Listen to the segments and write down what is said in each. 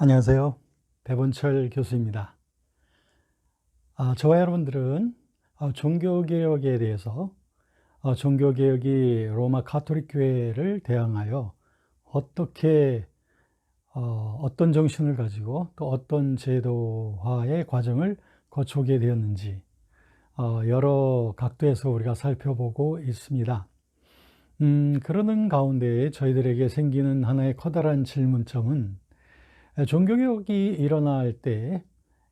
안녕하세요. 배본철 교수입니다. 저와 여러분들은 종교개혁에 대해서 종교개혁이 로마 가톨릭 교회를 대항하여 어떻게 어떤 정신을 가지고 또 어떤 제도화의 과정을 거쳐오게 되었는지 여러 각도에서 우리가 살펴보고 있습니다. 그러는 가운데 저희들에게 생기는 하나의 커다란 질문점은 종교개혁이 일어날 때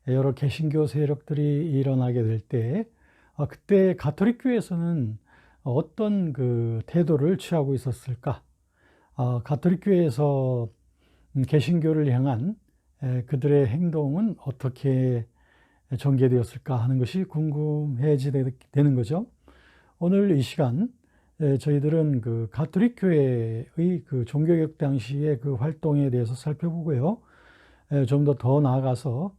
여러 개신교 세력들이 일어나게 될 때 그때 가톨릭 교회에서는 어떤 그 태도를 취하고 있었을까? 가톨릭 교회에서 개신교를 향한 그들의 행동은 어떻게 전개되었을까 하는 것이 궁금해지는 거죠. 오늘 이 시간 저희들은 그 가톨릭 교회의 그 종교개혁 당시의 그 활동에 대해서 살펴보고요. 좀 더 나아가서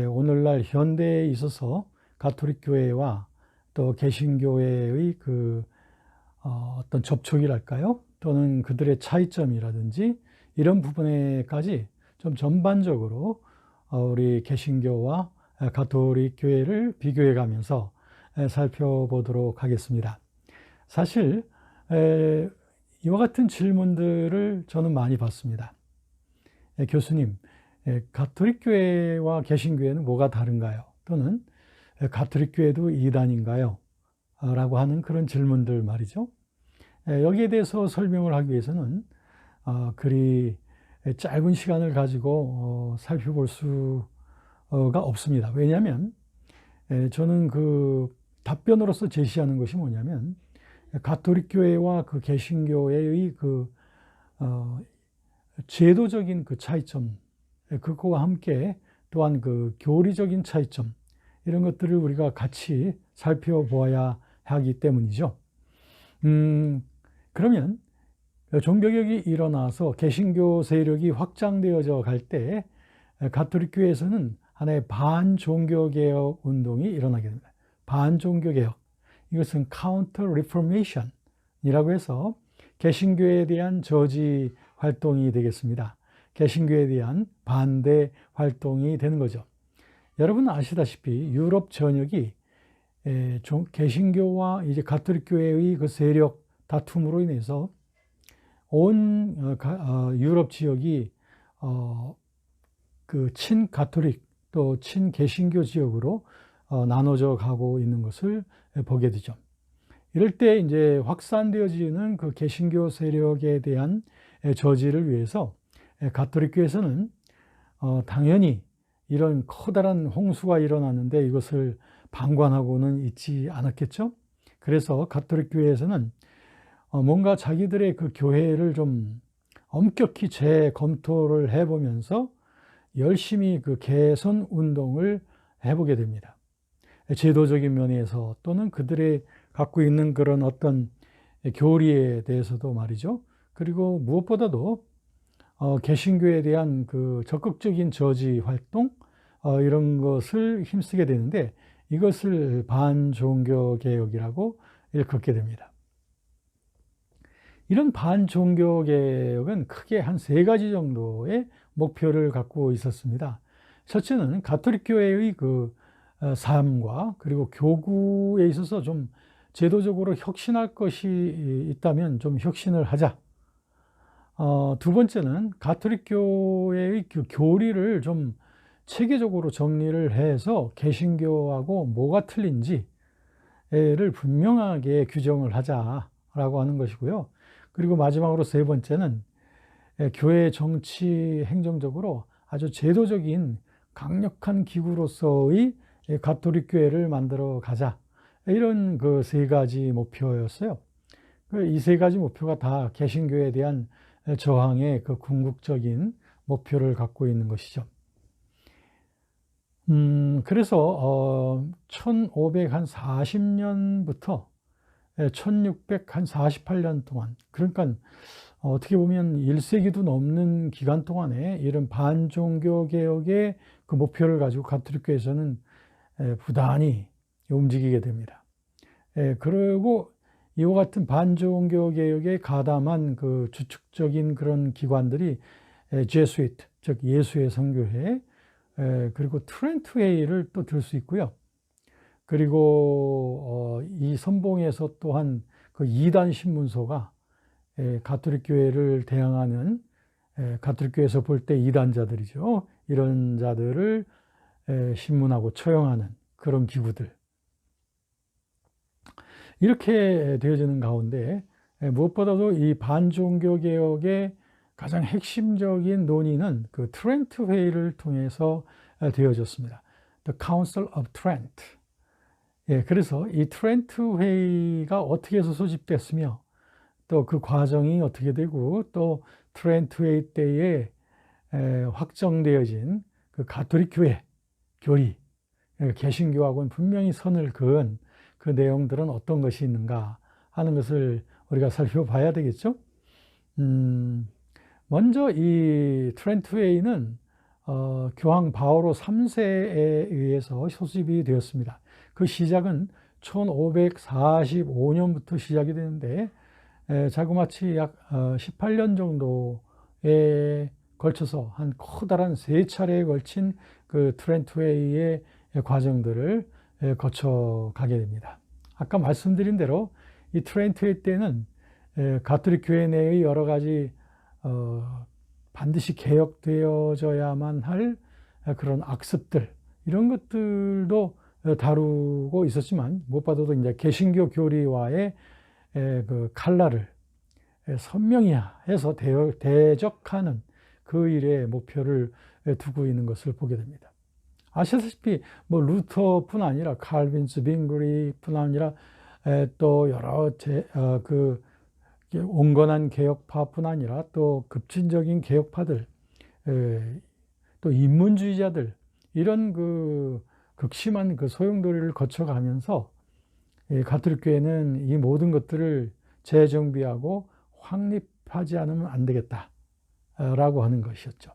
오늘날 현대에 있어서 가톨릭 교회와 또 개신교회의 그 어떤 접촉이랄까요? 또는 그들의 차이점이라든지 이런 부분에까지 좀 전반적으로 우리 개신교와 가톨릭 교회를 비교해 가면서 살펴보도록 하겠습니다. 사실 이와 같은 질문들을 저는 많이 받습니다. 교수님, 가톨릭 교회와 개신교회는 뭐가 다른가요? 또는 가톨릭 교회도 이단인가요? 라고 하는 그런 질문들 말이죠. 여기에 대해서 설명을 하기 위해서는 그리 짧은 시간을 가지고 살펴볼 수가 없습니다. 왜냐하면 저는 그 답변으로서 제시하는 것이 뭐냐면 가톨릭 교회와 그 개신교회의 그 제도적인 그 차이점, 그거와 함께 또한 그 교리적인 차이점, 이런 것들을 우리가 같이 살펴보아야 하기 때문이죠. 그러면 종교개혁이 일어나서 개신교 세력이 확장되어져 갈 때 가톨릭 교회에서는 하나의 반종교개혁 운동이 일어나게 됩니다. 반종교개혁, 이것은 카운터 리포메이션이라고 해서 개신교에 대한 저지 활동이 되겠습니다. 개신교에 대한 반대 활동이 되는 거죠. 여러분 아시다시피 유럽 전역이 개신교와 이제 가톨릭 교회의 그 세력 다툼으로 인해서 온 유럽 지역이 그 친가톨릭 또 친개신교 지역으로 나눠져 가고 있는 것을 보게 되죠. 이럴 때 이제 확산되어지는 그 개신교 세력에 대한 저지를 위해서 가톨릭 교회에서는 당연히 이런 커다란 홍수가 일어났는데 이것을 방관하고는 있지 않았겠죠. 그래서 가톨릭 교회에서는 뭔가 자기들의 그 교회를 좀 엄격히 재검토를 해보면서 열심히 그 개선 운동을 해보게 됩니다. 제도적인 면에서 또는 그들의 갖고 있는 그런 어떤 교리에 대해서도 말이죠. 그리고 무엇보다도 개신교에 대한 그 적극적인 저지 활동 이런 것을 힘쓰게 되는데 이것을 반종교 개혁이라고 일컫게 됩니다. 이런 반종교 개혁은 크게 한 세 가지 정도의 목표를 갖고 있었습니다. 첫째는 가톨릭 교회의 그 삶과 그리고 교구에 있어서 좀 제도적으로 혁신할 것이 있다면 좀 혁신을 하자. 두 번째는 가톨릭 교회의 그 교리를 좀 체계적으로 정리를 해서 개신교하고 뭐가 틀린지를 분명하게 규정을 하자라고 하는 것이고요. 그리고 마지막으로 세 번째는 교회 정치 행정적으로 아주 제도적인 강력한 기구로서의 가톨릭 교회를 만들어 가자. 이런 그 세 가지 목표였어요. 이 세 가지 목표가 다 개신교에 대한 저항의 그 궁극적인 목표를 갖고 있는 것이죠. 그래서 1540년부터 1648년 동안, 그러니까 어떻게 보면 1세기도 넘는 기간 동안에 이런 반종교 개혁의 그 목표를 가지고 가톨릭 교회에서는 부단히 움직이게 됩니다. 그리고 이와 같은 반종교 개혁에 가담한 그 주축적인 그런 기관들이 즉 예수의 선교회, 그리고 트렌트 웨이를 또 들 수 있고요. 그리고 이 선봉에서 또한 그 이단 신문소가 가톨릭 교회를 대항하는, 가톨릭 교회에서 볼 때 이단자들이죠. 이런 자들을 신문하고 처형하는 그런 기구들, 이렇게 되어지는 가운데 무엇보다도 이 반종교 개혁의 가장 핵심적인 논의는 그 트렌트 회의를 통해서 되어졌습니다. The Council of Trent. 그래서 이 트렌트 회의가 어떻게 해서 소집됐으며 또 그 과정이 어떻게 되고 또 트렌트 회의 때에 확정되어진 그 가톨릭 교회 교리, 개신교하고는 분명히 선을 그은 그 내용들은 어떤 것이 있는가 하는 것을 우리가 살펴봐야 되겠죠. 먼저 이 트렌트 웨이는 교황 바오로 3세에 의해서 소집이 되었습니다. 그 시작은 1545년부터 시작이 되는데 자그마치 약 18년 정도에 걸쳐서 한 커다란 3차례에 걸친 그 트렌트 웨이의 과정들을 거쳐가게 됩니다. 아까 말씀드린 대로 이 트렌트 웨이 때는 가톨릭 교회 내의 여러 가지 반드시 개혁되어져야만 할 그런 악습들, 이런 것들도 다루고 있었지만 무엇보다도 이제 개신교 교리와의 그 칼날을 선명히 해서 대적하는 그 일에 목표를 두고 있는 것을 보게 됩니다. 아시다시피 뭐 루터뿐 아니라 칼빈스, 빙그리뿐 아니라 또 여러 그 온건한 개혁파뿐 아니라 또 급진적인 개혁파들, 또 인문주의자들, 이런 그 극심한 그 소용돌이를 거쳐가면서 가톨릭 교회는 이 모든 것들을 재정비하고 확립하지 않으면 안 되겠다라고 하는 것이었죠.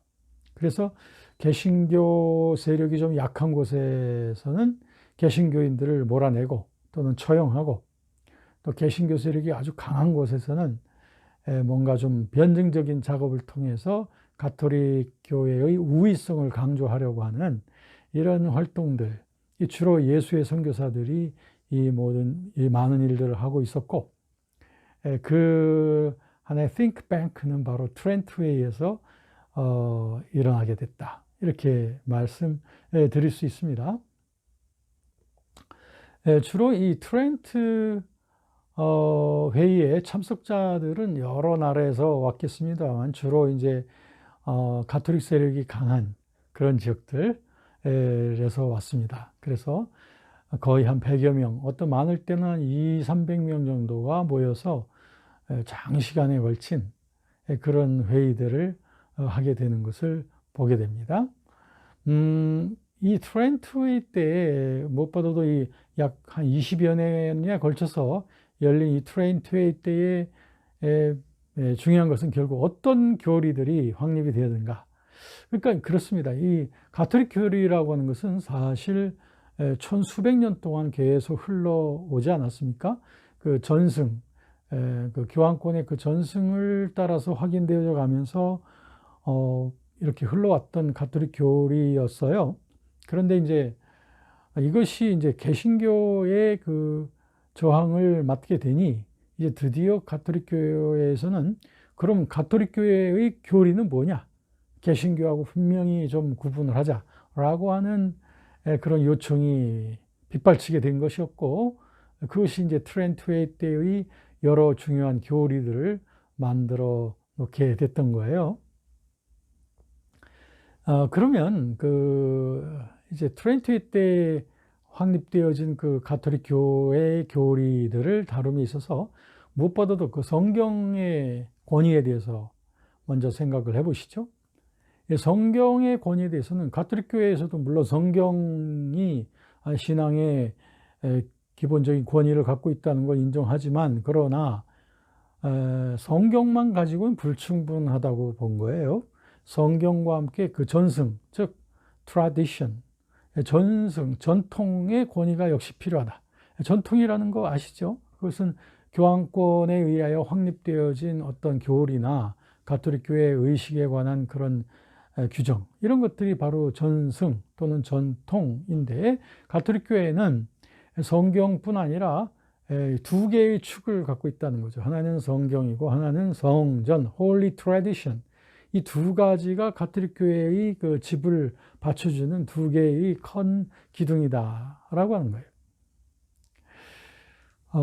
그래서 개신교 세력이 좀 약한 곳에서는 개신교인들을 몰아내고 또는 처형하고, 또 개신교 세력이 아주 강한 곳에서는 뭔가 좀 변증적인 작업을 통해서 가톨릭 교회의 우위성을 강조하려고 하는 이런 활동들, 주로 예수의 선교사들이 이 많은 일들을 하고 있었고, 그 하나의 think bank는 바로 트렌트 웨이에서 일어나게 됐다, 이렇게 말씀드릴 수 있습니다. 주로 이 트렌트 회의에 참석자들은 여러 나라에서 왔겠습니다만 주로 이제 가톨릭 세력이 강한 그런 지역들에서 왔습니다. 그래서 거의 한 100여 명, 어떤 많을 때는 한 200~300명 정도가 모여서 장시간에 걸친 그런 회의들을 하게 되는 것을 보게 됩니다. 이 트렌트 회의 때 무엇보다도 이 약 한 20여 년에 걸쳐서 열린 이 트렌트 회의 때에 중요한 것은 결국 어떤 교리들이 확립이 되었는가. 그러니까 그렇습니다. 이 가톨릭 교리라고 하는 것은 사실 천수백 년 동안 계속 흘러오지 않았습니까? 그 전승, 그 교황권의 그 전승을 따라서 확인되어져 가면서 이렇게 흘러왔던 가톨릭 교리였어요. 그런데 이제 이것이 이제 개신교의 그 저항을 맡게 되니 이제 드디어 가톨릭 교회에서는 그럼 가톨릭 교회의 교리는 뭐냐? 개신교하고 분명히 좀 구분을 하자라고 하는 그런 요청이 빗발치게 된 것이었고, 그것이 이제 트렌트 회의 때의 여러 중요한 교리들을 만들어 놓게 됐던 거예요. 그러면 그 이제 트렌트 회의 때 확립되어진 그 가톨릭 교회의 교리들을 다룸에 있어서 무엇보다도 그 성경의 권위에 대해서 먼저 생각을 해보시죠. 성경의 권위에 대해서는 가톨릭 교회에서도 물론 성경이 신앙의 기본적인 권위를 갖고 있다는 걸 인정하지만, 그러나 성경만 가지고는 불충분하다고 본 거예요. 성경과 함께 그 전승, 즉 tradition, 전승, 전통의 권위가 역시 필요하다. 전통이라는 거 아시죠? 그것은 교황권에 의하여 확립되어진 어떤 교리나 가톨릭 교회의 의식에 관한 그런 규정, 이런 것들이 바로 전승 또는 전통인데, 가톨릭 교회는 성경뿐 아니라 두 개의 축을 갖고 있다는 거죠. 하나는 성경이고 하나는 성전, Holy Tradition. 이 두 가지가 가톨릭 교회의 그 집을 받쳐주는 두 개의 큰 기둥이다라고 하는 거예요.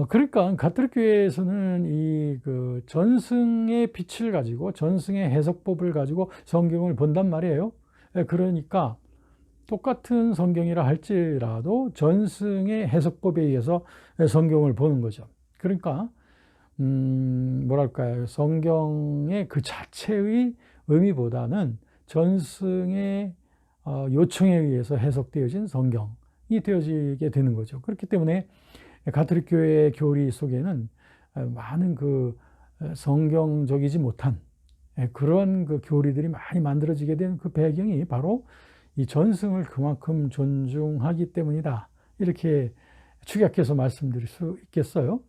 그러니까 가톨릭 교회에서는 이 그 전승의 빛을 가지고, 전승의 해석법을 가지고 성경을 본단 말이에요. 그러니까 똑같은 성경이라 할지라도 전승의 해석법에 의해서 성경을 보는 거죠. 그러니까 뭐랄까요, 성경의 그 자체의 의미보다는 전승의 요청에 의해서 해석되어진 성경이 되어지게 되는 거죠. 그렇기 때문에 가톨릭 교회의 교리 속에는 많은 그 성경적이지 못한 그런 그 교리들이 많이 만들어지게 된 그 배경이 바로 이 전승을 그만큼 존중하기 때문이다, 이렇게 축약해서 말씀드릴 수 있겠어요.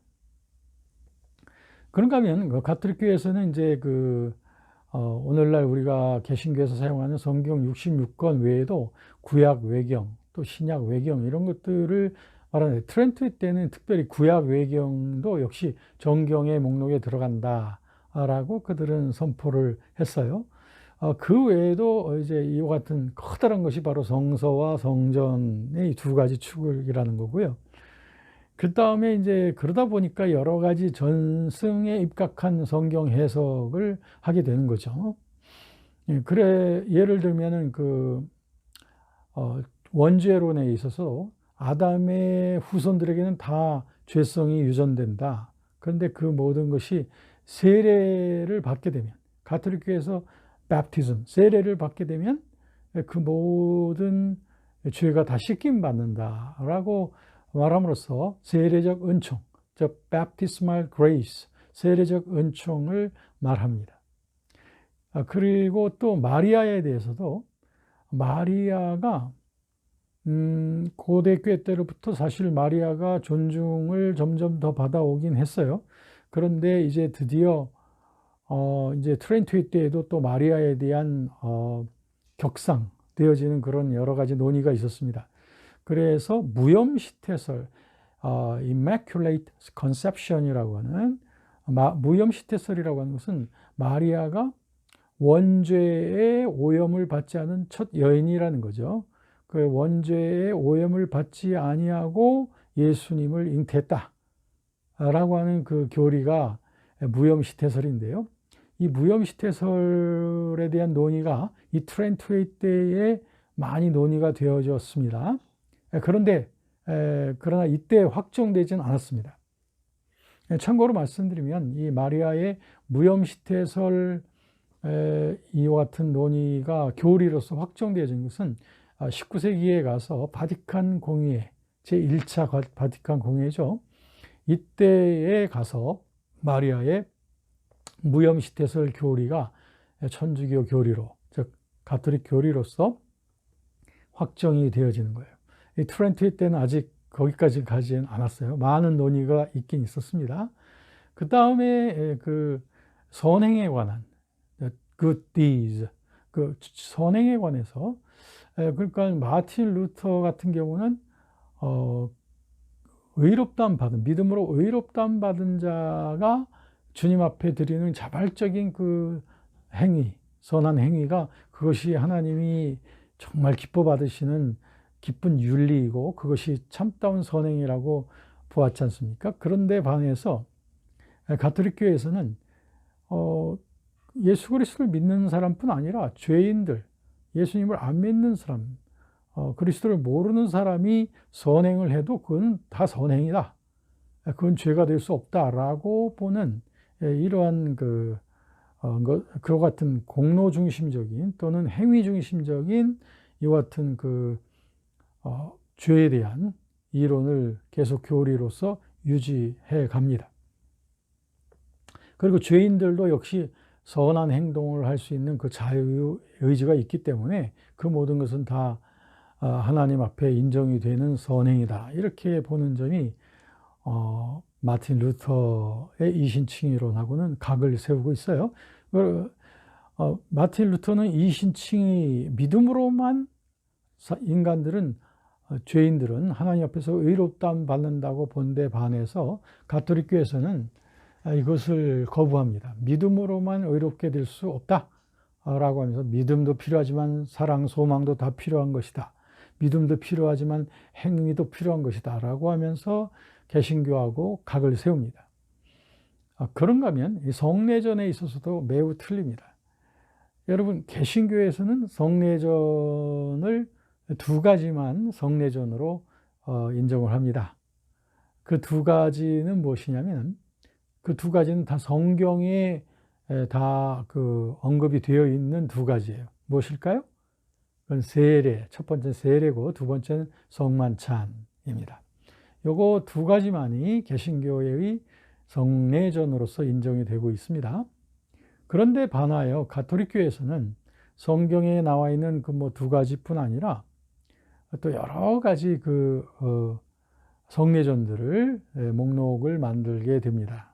그런가 하면 가톨릭 교회에서는 이제 오늘날 우리가 개신교에서 사용하는 성경 66권 외에도 구약 외경, 또 신약 외경, 이런 것들을 말하는데, 트렌트 때는 특별히 구약 외경도 역시 정경의 목록에 들어간다라고 그들은 선포를 했어요. 그 외에도 이제 이와 같은 커다란 것이 바로 성서와 성전의 두 가지 축이라는 거고요. 그 다음에 이제 그러다 보니까 여러 가지 전승에 입각한 성경 해석을 하게 되는 거죠. 그래, 예를 들면은 원죄론에 있어서 아담의 후손들에게는 다 죄성이 유전된다. 그런데 그 모든 것이 세례를 받게 되면, 가톨릭 교회에서 baptism, 세례를 받게 되면 그 모든 죄가 다 씻김 받는다라고 말함으로써 세례적 은총, 즉 baptismal grace, 세례적 은총을 말합니다. 그리고 또 마리아에 대해서도, 마리아가 고대 교회 때로부터 사실 마리아가 존중을 점점 더 받아오긴 했어요. 그런데 이제 드디어 이제 트렌트 때에도 또 마리아에 대한 격상되어지는 그런 여러 가지 논의가 있었습니다. 그래서 무염시태설, Immaculate Conception이라고 하는, 무염시태설이라고 하는 것은 마리아가 원죄의 오염을 받지 않은 첫 여인이라는 거죠. 그 원죄의 오염을 받지 아니하고 예수님을 잉태했다라고 하는 그 교리가 무염시태설인데요. 이 무염시태설에 대한 논의가 이 트렌트 때에 많이 논의가 되어졌습니다. 그러나 이때 확정되지는 않았습니다. 참고로 말씀드리면 이 마리아의 무염시태설 이와 같은 논의가 교리로서 확정되어진 것은 19세기에 가서 바티칸 공의회, 제1차 바티칸 공의회죠. 이때에 가서 마리아의 무염시태설 교리가 천주교 교리로, 즉 가톨릭 교리로서 확정이 되어지는 거예요. 이 트렌트 때는 아직 거기까지 가지는 않았어요. 많은 논의가 있긴 있었습니다. 그 다음에 그 선행에 관한, good deeds, 그 선행에 관해서, 그러니까 마틴 루터 같은 경우는 의롭다함 받은, 믿음으로 의롭다함 받은 자가 주님 앞에 드리는 자발적인 그 행위, 선한 행위가, 그것이 하나님이 정말 기뻐 받으시는 기쁜 윤리이고 그것이 참다운 선행이라고 보았지 않습니까? 그런데 반해서 가톨릭 교회에서는 예수 그리스도를 믿는 사람뿐 아니라 죄인들, 예수님을 안 믿는 사람, 그리스도를 모르는 사람이 선행을 해도 그건 다 선행이다, 그건 죄가 될 수 없다라고 보는 이러한 그와 같은 공로 중심적인 또는 행위 중심적인 이와 같은 죄에 대한 이론을 계속 교리로서 유지해 갑니다. 그리고 죄인들도 역시 선한 행동을 할 수 있는 그 자유의지가 있기 때문에 그 모든 것은 다 하나님 앞에 인정이 되는 선행이다, 이렇게 보는 점이 마틴 루터의 이신칭의론하고는 각을 세우고 있어요. 마틴 루터는 이신칭이 믿음으로만 인간들은 죄인들은 하나님 앞에서 의롭다함 받는다고 본데 반해서 가톨릭 교회에서는 이것을 거부합니다. 믿음으로만 의롭게 될 수 없다 라고 하면서 믿음도 필요하지만 사랑, 소망도 다 필요한 것이다. 믿음도 필요하지만 행위도 필요한 것이다 라고 하면서 개신교하고 각을 세웁니다. 그런가 하면 이 성례전에 있어서도 매우 틀립니다. 여러분, 개신교에서는 성례전을 두 가지만 성례전으로 인정을 합니다. 그 두 가지는 무엇이냐면, 그 두 가지는 다 성경에 다 그 언급이 되어 있는 두 가지예요. 무엇일까요? 그건 세례, 첫 번째는 세례고 두 번째는 성만찬입니다. 요거 두 가지만이 개신교회의 성례전으로서 인정이 되고 있습니다. 그런데 반하여 가톨릭 교회에서는 성경에 나와 있는 그 뭐 두 가지뿐 아니라 또 여러 가지 그 성례전들을 목록을 만들게 됩니다.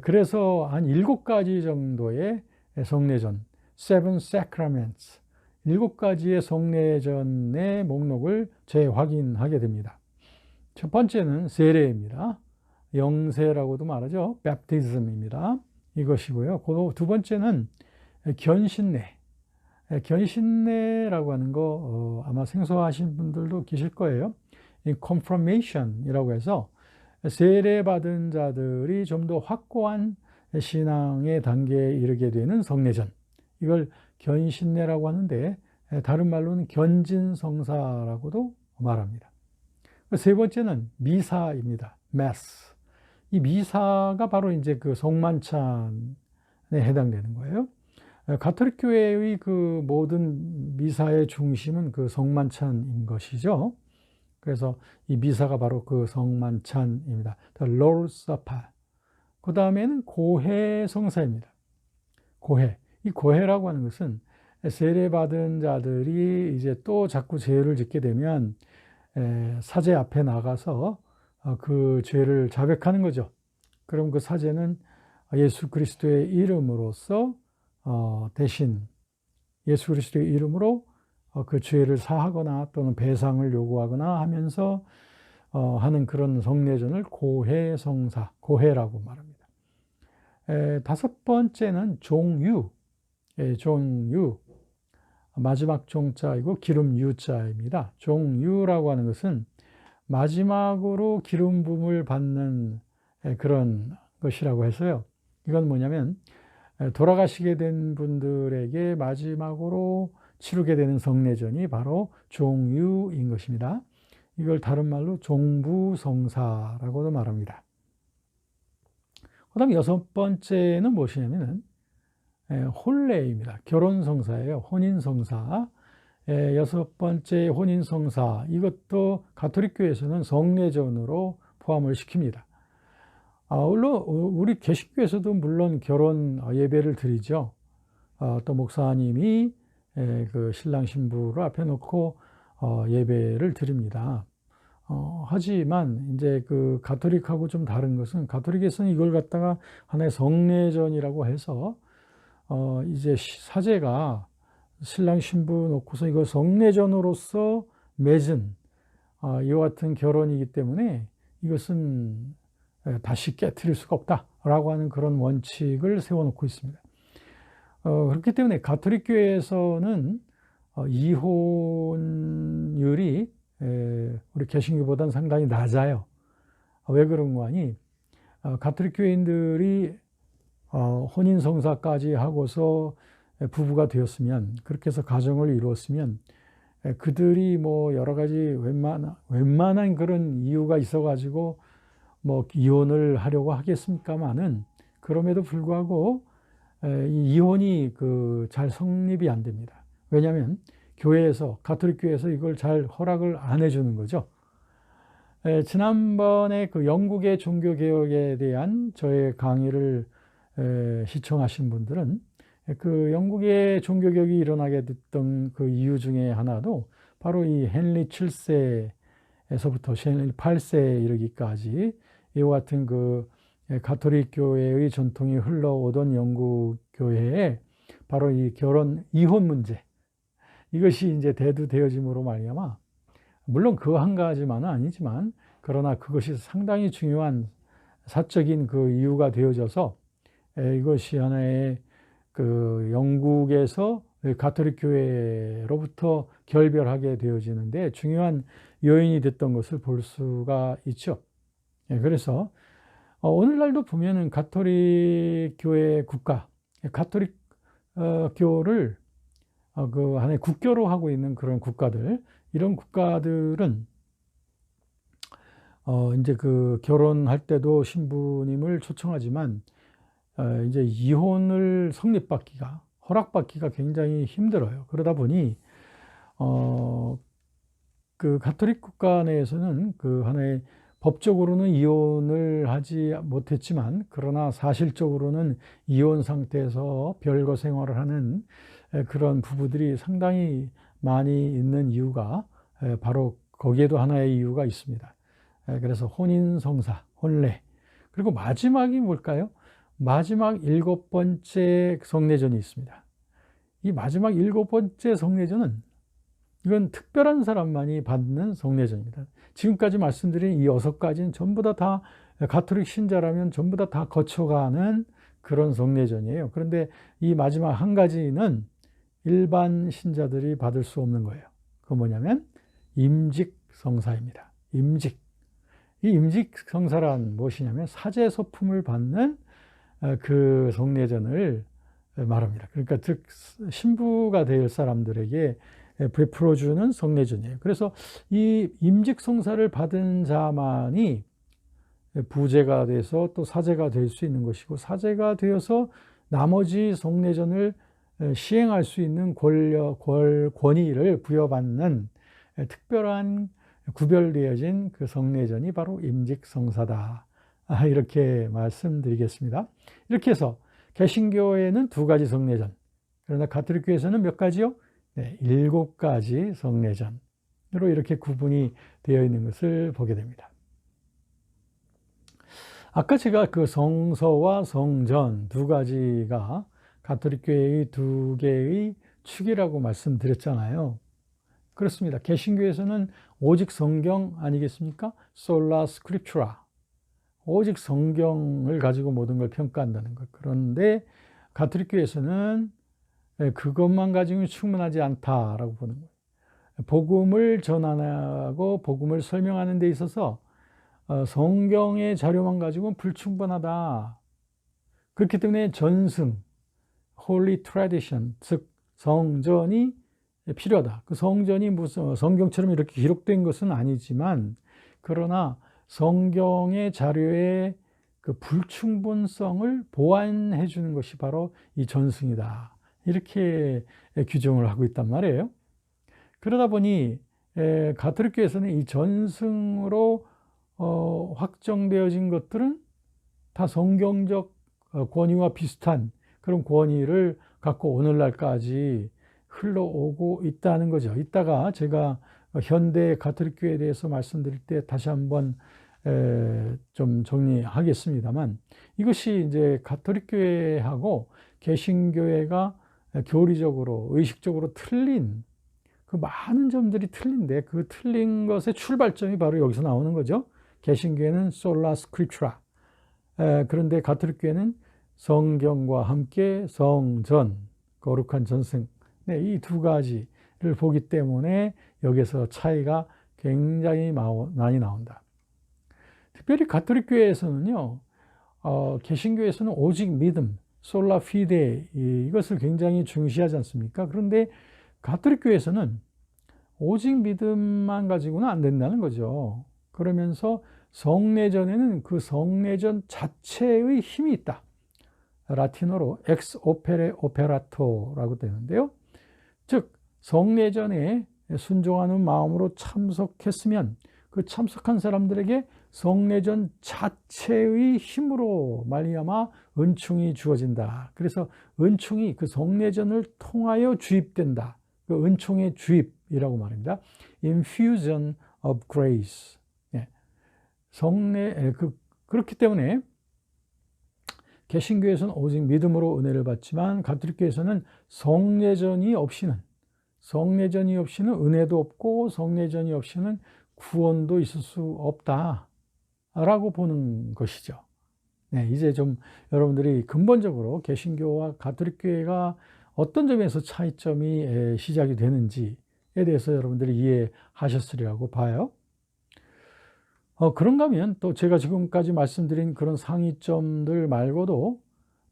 그래서 한 7가지 정도의 성례전, Seven Sacraments, 7가지의 성례전의 목록을 재확인하게 됩니다. 첫 번째는 세례입니다. 영세라고도 말하죠. Baptism입니다. 이것이고요. 그 두 번째는 견신례. 견신례라고 하는 거 아마 생소하신 분들도 계실 거예요. Confirmation이라고 해서 세례받은 자들이 좀 더 확고한 신앙의 단계에 이르게 되는 성례전. 이걸 견신례라고 하는데 다른 말로는 견진성사라고도 말합니다. 세 번째는 미사입니다. Mass. 이 미사가 바로 이제 그 성만찬에 해당되는 거예요. 가톨릭 교회의 그 모든 미사의 중심은 그 성만찬인 것이죠. 그래서 이 미사가 바로 그 성만찬입니다. The Lord's Supper. 그 다음에는 고해 성사입니다. 고해. 이 고해라고 하는 것은 세례받은 자들이 이제 또 자꾸 죄를 짓게 되면 사제 앞에 나가서 그 죄를 자백하는 거죠. 그럼 그 사제는 예수 그리스도의 이름으로써 대신 예수 그리스도의 이름으로 그 죄를 사하거나 또는 배상을 요구하거나 하면서 하는 그런 성례전을 고해성사, 고해라고 말합니다. 다섯 번째는 종유, 종유, 마지막 종자이고 기름 유자입니다. 종유라고 하는 것은 마지막으로 기름 부음을 받는 그런 것이라고 해서요. 이건 뭐냐면 돌아가시게 된 분들에게 마지막으로 치르게 되는 성례전이 바로 종유인 것입니다. 이걸 다른 말로 종부성사라고도 말합니다. 그 다음 여섯 번째는 무엇이냐면 혼례입니다. 결혼성사예요. 혼인성사. 여섯 번째 혼인성사. 이것도 가톨릭 교회에서는 성례전으로 포함을 시킵니다. 물론 우리 개신교에서도 물론 결혼 예배를 드리죠. 또 목사님이 그 신랑 신부를 앞에 놓고 예배를 드립니다. 하지만 이제 그 가톨릭하고 좀 다른 것은 가톨릭에서는 이걸 갖다가 하나의 성례전이라고 해서 이제 사제가 신랑 신부 놓고서 이거 성례전으로서 맺은 이와 같은 결혼이기 때문에 이것은 다시 깨트릴 수가 없다라고 하는 그런 원칙을 세워놓고 있습니다. 그렇기 때문에 가톨릭 교회에서는 이혼율이 우리 개신교보다는 상당히 낮아요. 왜 그런 거 아니? 가톨릭 교인들이 혼인성사까지 하고서 부부가 되었으면, 그렇게 해서 가정을 이루었으면 그들이 뭐 여러 가지 웬만한 그런 이유가 있어가지고 뭐 이혼을 하려고 하겠습니까마는, 그럼에도 불구하고 이 이혼이 잘 성립이 안 됩니다. 왜냐하면 교회에서, 가톨릭 교회에서 이걸 잘 허락을 안 해주는 거죠. 지난번에 그 영국의 종교개혁에 대한 저의 강의를 시청하신 분들은 그 영국의 종교개혁이 일어나게 됐던 그 이유 중에 하나도 바로 이 헨리 7세에서부터 헨리 8세에 이르기까지 이와 같은 그 가톨릭 교회의 전통이 흘러오던 영국 교회에 바로 이 이혼 문제, 이것이 이제 대두되어짐으로 말미암아, 물론 그 한 가지만은 아니지만, 그러나 그것이 상당히 중요한 사적인 그 이유가 되어져서 이것이 하나의 그 영국에서 가톨릭 교회로부터 결별하게 되어지는데 중요한 요인이 됐던 것을 볼 수가 있죠. 그래서 오늘날도 보면은 가톨릭 교회 국가, 가톨릭 교를 그 하나의 국교로 하고 있는 그런 국가들, 이런 국가들은 이제 그 결혼할 때도 신부님을 초청하지만 이제 이혼을 허락받기가 굉장히 힘들어요. 그러다 보니 그 가톨릭 국가 내에서는 그 하나의 법적으로는 이혼을 하지 못했지만, 그러나 사실적으로는 이혼 상태에서 별거 생활을 하는 그런 부부들이 상당히 많이 있는 이유가 바로 거기에도 하나의 이유가 있습니다. 그래서 혼인성사, 혼례, 그리고 마지막이 뭘까요? 마지막 7번째 성례전이 있습니다. 이 마지막 7번째 성례전은 이건 특별한 사람만이 받는 성례전입니다. 지금까지 말씀드린 이 6가지는 전부 다 가톨릭 신자라면 전부 다 거쳐가는 그런 성례전이에요. 그런데 이 마지막 한 가지는 일반 신자들이 받을 수 없는 거예요. 그건 뭐냐면 임직성사입니다. 이 임직성사란 무엇이냐면 사제소품을 받는 그 성례전을 말합니다. 그러니까 즉 신부가 될 사람들에게 베풀어주는 성례전이에요. 그래서 이 임직성사를 받은 자만이 부제가 돼서 또 사제가 될 수 있는 것이고, 사제가 되어서 나머지 성례전을 시행할 수 있는 권위를 부여받는 특별한 구별되어진 그 성례전이 바로 임직성사다. 이렇게 말씀드리겠습니다. 이렇게 해서 개신교에는 2가지 성례전, 그러나 가톨릭교에서는 몇 가지요? 네, 7가지 성례전으로 이렇게 구분이 되어 있는 것을 보게 됩니다. 아까 제가 그 성서와 성전 2가지가 가톨릭교회의 2개의 축이라고 말씀드렸잖아요. 그렇습니다. 개신교에서는 오직 성경 아니겠습니까? 솔라 스크립투라, 오직 성경을 가지고 모든 걸 평가한다는 것. 그런데 가톨릭교에서는 그것만 가지고는 충분하지 않다라고 보는 거예요. 복음을 전하고 복음을 설명하는 데 있어서 성경의 자료만 가지고는 불충분하다. 그렇기 때문에 전승, Holy Tradition, 즉 성전이 필요하다. 그 성전이 무슨 성경처럼 이렇게 기록된 것은 아니지만, 그러나 성경의 자료의 그 불충분성을 보완해 주는 것이 바로 이 전승이다. 이렇게 규정을 하고 있단 말이에요. 그러다 보니 가톨릭교에서는 이 전승으로 확정되어진 것들은 다 성경적 권위와 비슷한 그런 권위를 갖고 오늘날까지 흘러오고 있다는 거죠. 이따가 제가 현대 가톨릭교회에 대해서 말씀드릴 때 다시 한번 좀 정리하겠습니다만, 이것이 이제 가톨릭교회하고 개신교회가 교리적으로, 의식적으로 틀린 그 많은 점들이 틀린데, 그 틀린 것의 출발점이 바로 여기서 나오는 거죠. 개신교회는 솔라 스크립투라, 그런데 가톨릭교회는 성경과 함께 성전, 거룩한 전승, 네, 이 2가지를 보기 때문에 여기서 차이가 굉장히 많이 나온다. 특별히 가톨릭교회에서는요, 개신교에서는 오직 믿음, 솔라 피데, 이것을 굉장히 중시하지 않습니까? 그런데 가톨릭교에서는 오직 믿음만 가지고는 안 된다는 거죠. 그러면서 성례전에는 그 성례전 자체의 힘이 있다. 라틴어로 엑스 오페레 오페라토라고 되는데요. 즉 성례전에 순종하는 마음으로 참석했으면 그 참석한 사람들에게 성례전 자체의 힘으로 말미암아 은총이 주어진다. 그래서 은총이 그 성례전을 통하여 주입된다. 그 은총의 주입이라고 말합니다. Infusion of grace. 그렇기 때문에 개신교에서는 오직 믿음으로 은혜를 받지만 가톨릭교에서는 성례전이 없이는 은혜도 없고 성례전이 없이는 구원도 있을 수 없다라고 보는 것이죠. 네, 이제 좀 여러분들이 근본적으로 개신교와 가톨릭교회가 어떤 점에서 차이점이 시작이 되는지에 대해서 여러분들이 이해하셨으리라고 봐요. 그런가 하면 또 제가 지금까지 말씀드린 그런 상이점들 말고도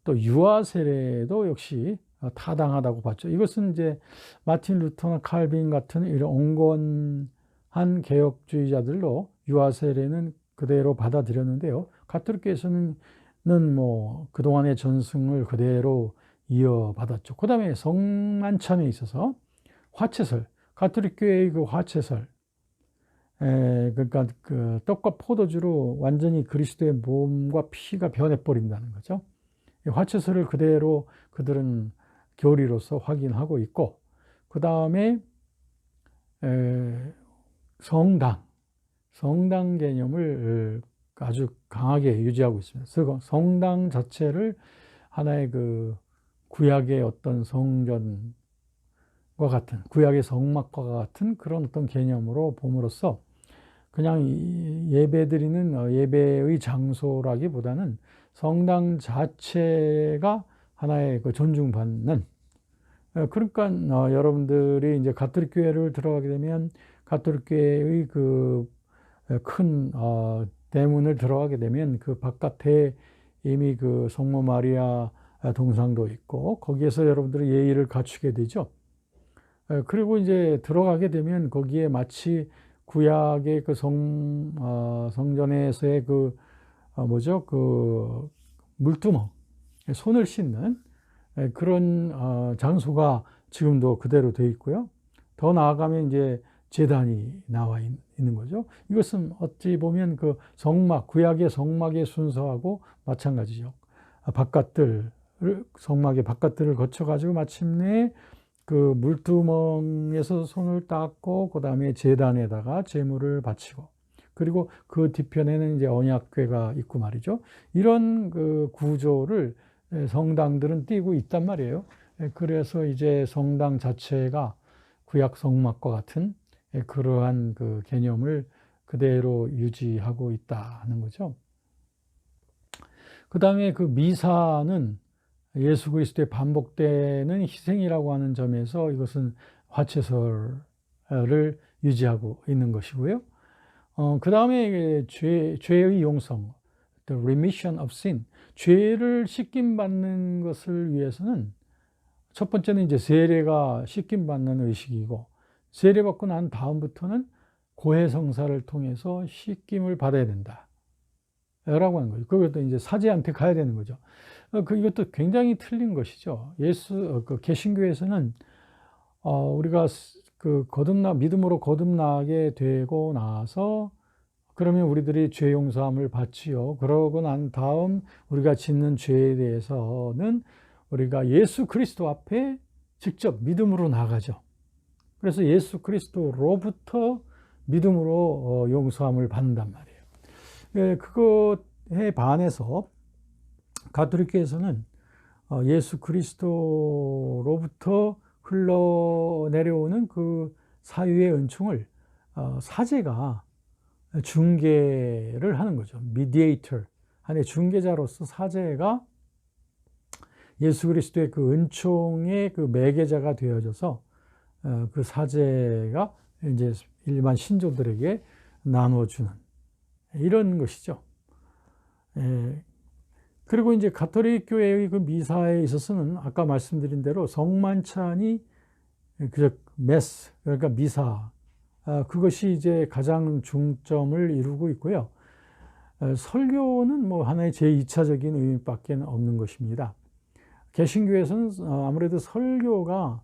또 유아 세례도 역시 타당하다고 봤죠. 이것은 이제 마틴 루터나 칼빈 같은 이런 온건한 개혁주의자들로 유아 세례는 그대로 받아들였는데요. 가톨릭교에서는 뭐 그동안의 전승을 그대로 이어받았죠. 그 다음에 성만찬에 있어서 화채설, 가톨릭교회의 그 화채설, 그러니까 그 떡과 포도주로 완전히 그리스도의 몸과 피가 변해버린다는 거죠. 화채설을 그대로 그들은 교리로서 확인하고 있고, 그 다음에 성당 개념을 아주 강하게 유지하고 있습니다. 성당 자체를 하나의 그 구약의 어떤 성전과 같은, 구약의 성막과 같은 그런 어떤 개념으로 봄으로써 그냥 예배드리는 예배의 장소라기보다는 성당 자체가 하나의 그 존중받는, 그러니까 여러분들이 이제 가톨릭 교회를 들어가게 되면 가톨릭 교회의 그 큰 대문을 들어가게 되면 그 바깥에 이미 그 성모 마리아 동상도 있고 거기에서 여러분들이 예의를 갖추게 되죠. 그리고 이제 들어가게 되면 거기에 마치 구약의 그 성전에서의 그 뭐죠? 그 물두멍, 손을 씻는 그런 장소가 지금도 그대로 되어 있고요. 더 나아가면 이제 제단이 나와 있는 거죠. 이것은 어찌 보면 그 구약의 성막의 순서하고 마찬가지죠. 성막의 바깥들을 거쳐가지고 마침내 그 물두멍에서 손을 닦고 그 다음에 제단에다가 제물을 바치고 그리고 그 뒤편에는 이제 언약궤가 있고 말이죠. 이런 그 구조를 성당들은 띠고 있단 말이에요. 그래서 이제 성당 자체가 구약 성막과 같은 그러한 그 개념을 그대로 유지하고 있다는 거죠. 그 다음에 그 미사는 예수 그리스도의 반복되는 희생이라고 하는 점에서 이것은 화채설을 유지하고 있는 것이고요. 그 다음에 죄의 용성, the remission of sin, 죄를 씻김받는 것을 위해서는 첫 번째는 이제 세례가 씻김받는 의식이고, 세례받고 난 다음부터는 고해성사를 통해서 씻김을 받아야 된다 라고 하는 거죠. 그것도 이제 사제한테 가야 되는 거죠. 이것도 굉장히 틀린 것이죠. 그 개신교에서는 우리가 그 믿음으로 거듭나게 되고 나서 그러면 우리들이 죄 용서함을 받지요. 그러고 난 다음 우리가 짓는 죄에 대해서는 우리가 예수 그리스도 앞에 직접 믿음으로 나가죠. 그래서 예수 그리스도로부터 믿음으로 용서함을 받는단 말이에요. 그것에 반해서 가톨릭교에서는 예수 그리스도로부터 흘러내려오는 그 사유의 은총을 사제가 중개를 하는 거죠. 미디에이터, 하나의 중개자로서 사제가 예수 그리스도의 그 은총의 그 매개자가 되어져서 그 사제가 이제 일반 신조들에게 나눠주는 이런 것이죠. 그리고 이제 가톨릭 교회의 그 미사에 있어서는 아까 말씀드린 대로 성만찬이 메스, 그러니까 미사, 그것이 이제 가장 중점을 이루고 있고요. 설교는 뭐 하나의 제2차적인 의미밖에 없는 것입니다. 개신교에서는 아무래도 설교가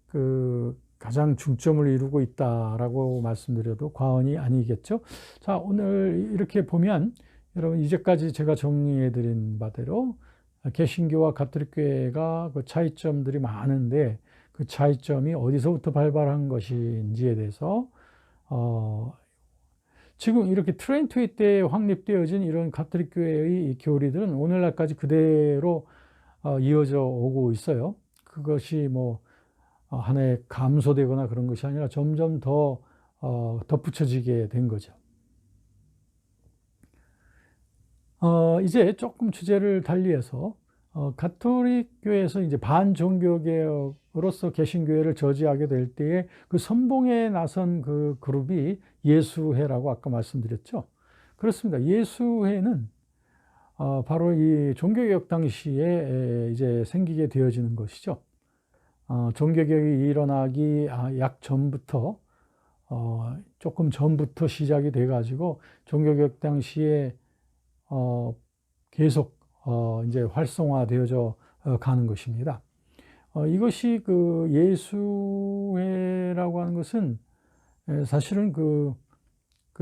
그 가장 중점을 이루고 있다라고 말씀드려도 과언이 아니겠죠. 자, 오늘 이렇게 보면 여러분 이제까지 제가 정리해 드린 바대로 개신교와 가톨릭교회가 그 차이점들이 많은데 그 차이점이 어디서부터 발발한 것인지에 대해서 지금 이렇게 트렌토 때 확립되어진 이런 가톨릭 교회의 교리들은 오늘날까지 그대로 이어져 오고 있어요. 그것이 뭐 하나의 감소되거나 그런 것이 아니라 점점 더 덧붙여지게 된 거죠. 이제 조금 주제를 달리해서 가톨릭 교회에서 이제 반종교개혁으로서 개신교회를 저지하게 될 때에 그 선봉에 나선 그 그룹이 예수회라고 아까 말씀드렸죠. 그렇습니다. 예수회는 바로 이 종교개혁 당시에 이제 생기게 되어지는 것이죠. 종교개혁이 일어나기 약 전부터 조금 전부터 시작이 돼 가지고 종교개혁 당시에 계속 이제 활성화되어져 가는 것입니다. 이것이 그 예수회라고 하는 것은 사실은 그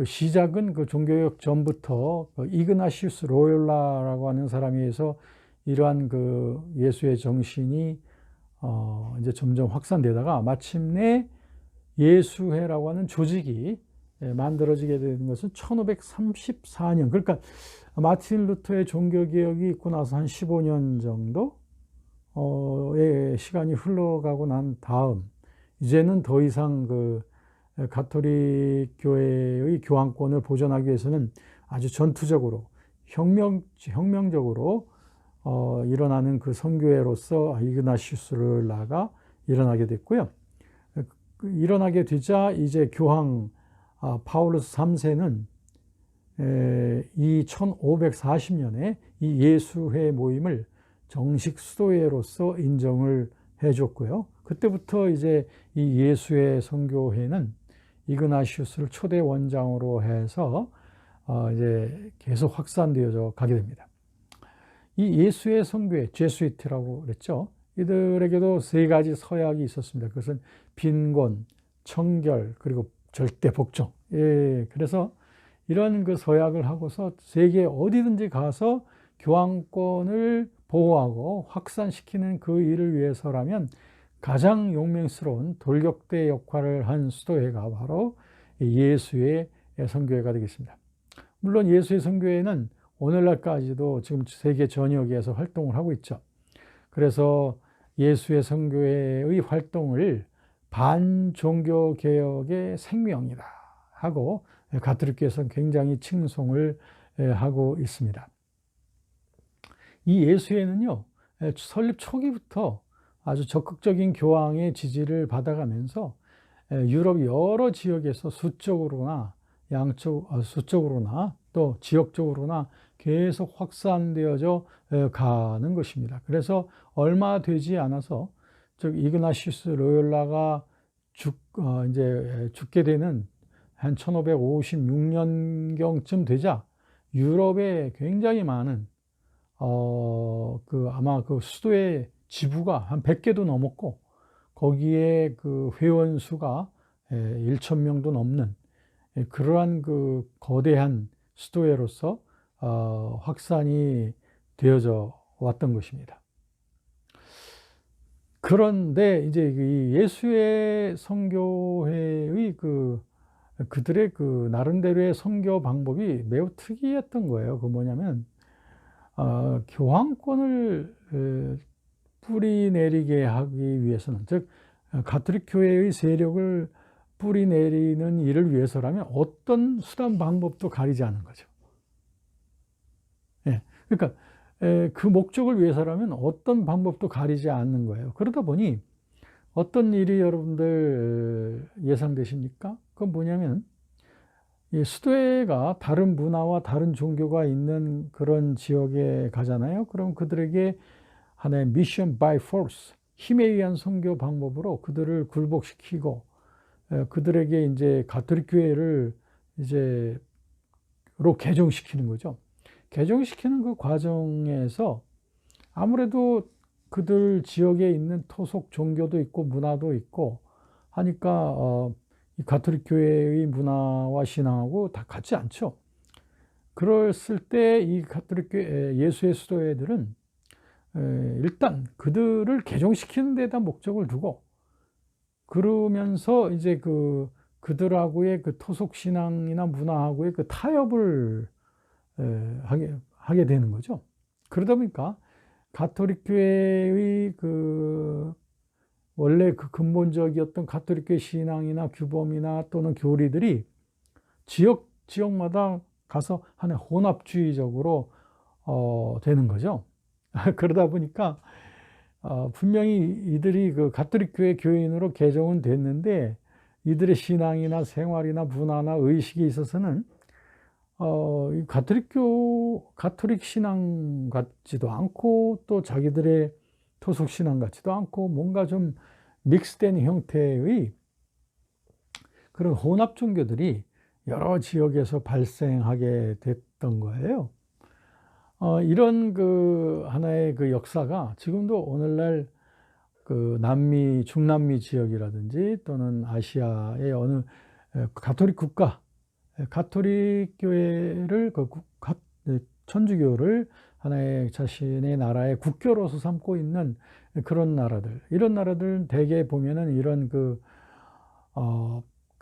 시작은 그 종교개혁 전부터 이그나시우스 로욜라라고 하는 사람에 의해서 이러한 그 예수의 정신이 이제 점점 확산되다가 마침내 예수회라고 하는 조직이 만들어지게 되는 것은 1534년, 그러니까 마틴 루터의 종교개혁이 있고 나서 한 15년 정도의 시간이 흘러가고 난 다음, 이제는 더 이상 그 가톨릭 교회의 교황권을 보존하기 위해서는 아주 전투적으로 혁명적으로 일어나는 그 선교회로서 이그나시우스를라가 일어나게 됐고요. 일어나게 되자 이제 교황 파울루스 3세는 이 1540년에 이 예수회 모임을 정식 수도회로서 인정을 해줬고요. 그때부터 이제 이 예수회 선교회는 이그나시우스를 초대 원장으로 해서 이제 계속 확산되어져 가게 됩니다. 이 예수회 선교회, 제수이트라고 그랬죠. 이들에게도 세 가지 서약이 있었습니다. 그것은 빈곤, 청결, 그리고 절대 복종. 그래서 이런 그 서약을 하고서 세계 어디든지 가서 교황권을 보호하고 확산시키는 그 일을 위해서라면 가장 용맹스러운 돌격대 역할을 한 수도회가 바로 예수의 선교회가 되겠습니다. 물론 예수의 선교회는 오늘날까지도 지금 세계 전역에서 활동을 하고 있죠. 그래서 예수의 선교회의 활동을 반종교개혁의 생명이다 하고 가톨릭교에서는 굉장히 칭송을 하고 있습니다. 이 예수회는요, 설립 초기부터 아주 적극적인 교황의 지지를 받아가면서 유럽 여러 지역에서 수적으로나 수적으로나 또 지역적으로나 계속 확산되어져 가는 것입니다. 그래서 얼마 되지 않아서 즉 이그나시우스 로욜라가 이제 죽게 되는 한 1556년경쯤 되자 유럽에 굉장히 많은 아마 그 수도의 지부가 한 100개도 넘었고 거기에 그 회원 수가 1,000명도 넘는 그러한 그 거대한 수도회로서 확산이 되어져 왔던 것입니다. 그런데 이제 이 예수의 선교회의 그들의 그 나름대로의 선교 방법이 매우 특이했던 거예요. 그 뭐냐면 교황권을 뿌리내리게 하기 위해서는, 즉 가톨릭 교회의 세력을 뿌리내리는 일을 위해서라면 어떤 수단 방법도 가리지 않는 거죠. 그러니까 그 목적을 위해서라면 어떤 방법도 가리지 않는 거예요. 그러다 보니 어떤 일이 여러분들 예상되십니까? 그건 뭐냐면 이 수도회가 다른 문화와 다른 종교가 있는 그런 지역에 가잖아요. 그럼 그들에게 하나의 미션 바이 포스, 힘에 의한 선교 방법으로 그들을 굴복시키고 그들에게 이제 가톨릭 교회를 이제 로 개종시키는 거죠. 개종시키는 그 과정에서 아무래도 그들 지역에 있는 토속 종교도 있고 문화도 있고 하니까 이 가톨릭 교회의 문화와 신앙하고 다 같지 않죠. 그랬을 때 이 가톨릭 교회 예수의 수도회들은 일단 그들을 개종시키는 데다 목적을 두고 그러면서 이제 그 그들하고의 그 토속 신앙이나 문화하고의 그 타협을 하게 되는 거죠. 그러다 보니까 가톨릭 교회의 그 원래 그 근본적이었던 가톨릭 교회 신앙이나 규범이나 또는 교리들이 지역마다 가서 하나의 혼합주의적으로 되는 거죠. 그러다 보니까 분명히 이들이 그 가톨릭 교회 교인으로 개종은 됐는데 이들의 신앙이나 생활이나 문화나 의식에 있어서는 이 가톨릭 신앙 같지도 않고 또 자기들의 토속 신앙 같지도 않고 뭔가 좀 믹스된 형태의 그런 혼합 종교들이 여러 지역에서 발생하게 됐던 거예요. 이런 그 하나의 그 역사가 지금도 오늘날 그 중남미 지역이라든지 또는 아시아의 어느 가톨릭 국가, 가톨릭 교회를 천주교를 하나의 자신의 나라의 국교로서 삼고 있는 그런 나라들, 이런 나라들은 대개 보면은 이런 그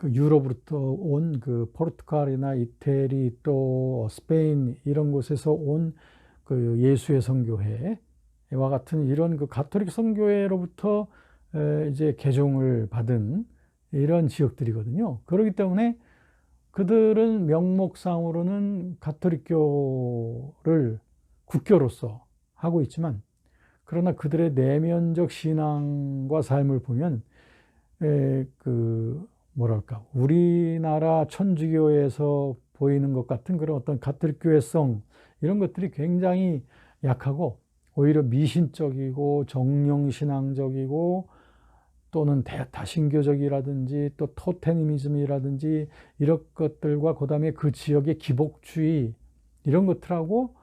유럽으로부터 온 그 포르투갈이나 이태리 또 스페인 이런 곳에서 온 그 예수의 선교회와 같은 이런 그 가톨릭 선교회로부터 이제 개종을 받은 이런 지역들이거든요. 그렇기 때문에 그들은 명목상으로는 가톨릭교를 국교로서 하고 있지만 그러나 그들의 내면적 신앙과 삶을 보면 그 뭐랄까 우리나라 천주교에서 보이는 것 같은 그런 어떤 가톨릭 교회성 이런 것들이 굉장히 약하고 오히려 미신적이고 정령신앙적이고 또는 다신교적이라든지 또 토테미즘이라든지 이런 것들과 그다음에 그 지역의 기복주의 이런 것들하고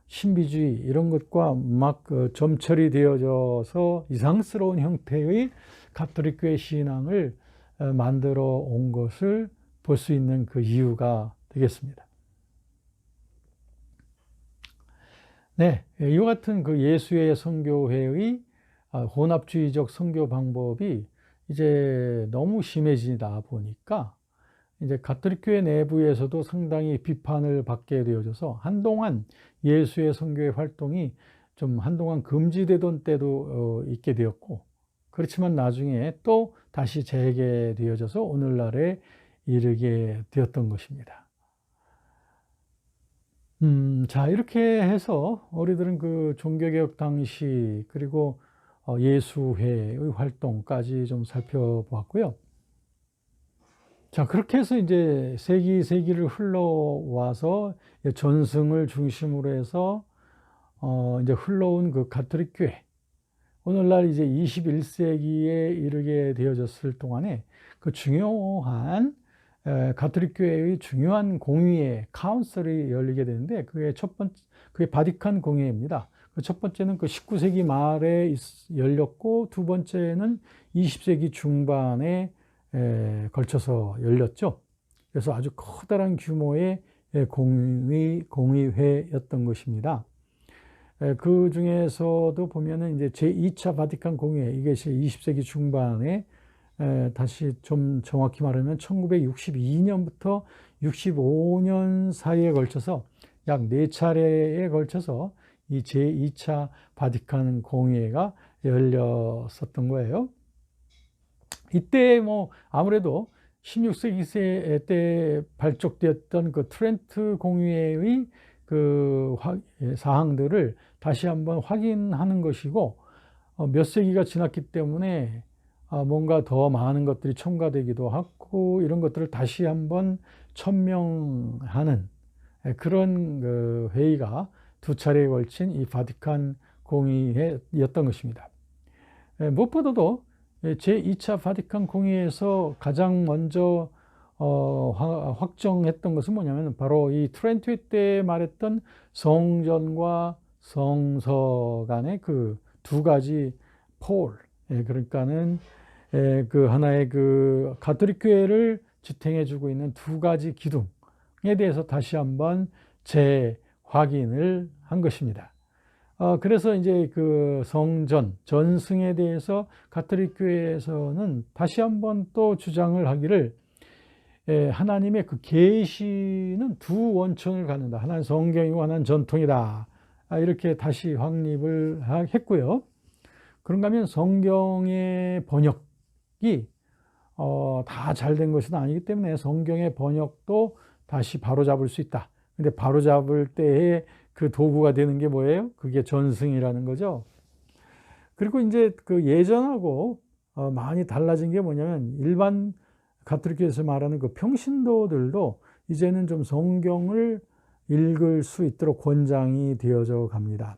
신비주의 이런 것과 막 점철이 되어져서 이상스러운 형태의 가톨릭 교회 신앙을 만들어 온 것을 볼 수 있는 그 이유가 되겠습니다. 네, 이와 같은 그 예수의 선교회의 혼합주의적 선교 방법이 이제 너무 심해지다 보니까 이제 가톨릭 교회 내부에서도 상당히 비판을 받게 되어져서 한동안 예수의 선교의 활동이 좀 한동안 금지되던 때도 있게 되었고 그렇지만 나중에 또 다시 재개되어져서 오늘날에 이르게 되었던 것입니다. 자, 이렇게 해서 우리들은 그 종교개혁 당시 그리고 예수회의 활동까지 좀 살펴보았고요. 자, 그렇게 해서 이제 세기를 흘러와서 전승을 중심으로 해서 이제 흘러온 그 가톨릭 교회. 오늘날 이제 21세기에 이르게 되어졌을 동안에 그 중요한 가톨릭 교회의 중요한 공의회 카운슬이 열리게 되는데 그게 바티칸 공의회입니다. 그 첫 번째는 그 19세기 말에 열렸고 두 번째는 20세기 중반에 걸쳐서 열렸죠. 그래서 아주 커다란 규모의 공의회였던 것입니다. 그 중에서도 보면은 이제 제2차 바티칸 공의회, 이것이 20세기 중반에 다시 좀 정확히 말하면 1962년부터 65년 사이에 걸쳐서 약 4차례에 걸쳐서 이 제2차 바티칸 공의회가 열렸었던 거예요. 이때 뭐 아무래도 16세기 때 발족되었던 그 트렌트 공의회의 그 사항들을 다시 한번 확인하는 것이고 몇 세기가 지났기 때문에 뭔가 더 많은 것들이 첨가되기도 하고 이런 것들을 다시 한번 천명하는 그런 그 회의가 두 차례에 걸친 이 바티칸 공의회였던 것입니다. 무엇보다도 제2차 바티칸 공의회에서 가장 먼저 확정했던 것은 뭐냐면 바로 이 트렌트 때 말했던 성전과 성서 간의 그 두 가지 폴, 그러니까는 그 하나의 그 가톨릭 교회를 지탱해주고 있는 두 가지 기둥에 대해서 다시 한번 재확인을 한 것입니다. 그래서 이제 그 전승에 대해서 가톨릭 교회에서는 다시 한번 또 주장을 하기를 하나님의 그 계시는 두 원천을 갖는다. 하나는 성경이고 하나는 전통이다. 이렇게 다시 확립을 했고요. 그런가 하면 성경의 번역이 다 잘 된 것은 아니기 때문에 성경의 번역도 다시 바로잡을 수 있다. 근데 바로잡을 때에 그 도구가 되는 게 뭐예요? 그게 전승이라는 거죠. 그리고 이제 그 예전하고 많이 달라진 게 뭐냐면 일반 가톨릭교에서 말하는 그 평신도들도 이제는 좀 성경을 읽을 수 있도록 권장이 되어져 갑니다.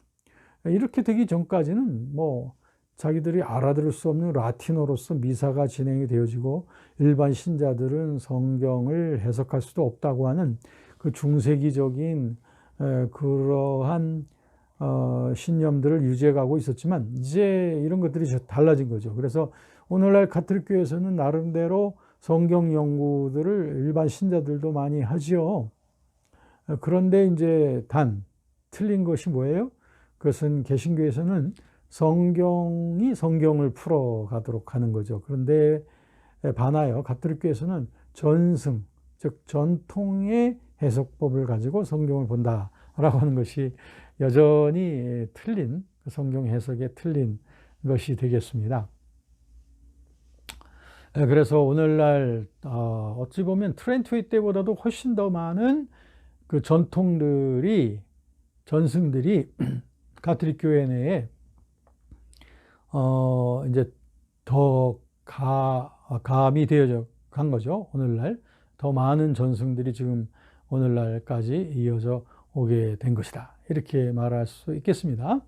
이렇게 되기 전까지는 뭐 자기들이 알아들을 수 없는 라틴어로서 미사가 진행이 되어지고 일반 신자들은 성경을 해석할 수도 없다고 하는 그 중세기적인 그러한 신념들을 유지해 가고 있었지만 이제 이런 것들이 달라진 거죠. 그래서 오늘날 가톨릭 교회에서는 나름대로 성경 연구들을 일반 신자들도 많이 하지요. 그런데 이제 단 틀린 것이 뭐예요? 그것은 개신교에서는 성경이 성경을 풀어가도록 하는 거죠. 그런데 반하여 가톨릭교에서는 전승, 즉 전통의 해석법을 가지고 성경을 본다라고 하는 것이 여전히 틀린, 성경 해석에 틀린 것이 되겠습니다. 그래서 오늘날 어찌 보면 트렌트웨이 때보다도 훨씬 더 많은 그 전통들이, 전승들이 가톨릭 교회 내에 이제 더 감이 되어져 간 거죠. 오늘날 더 많은 전승들이 지금 오늘날까지 이어져 오게 된 것이다. 이렇게 말할 수 있겠습니다.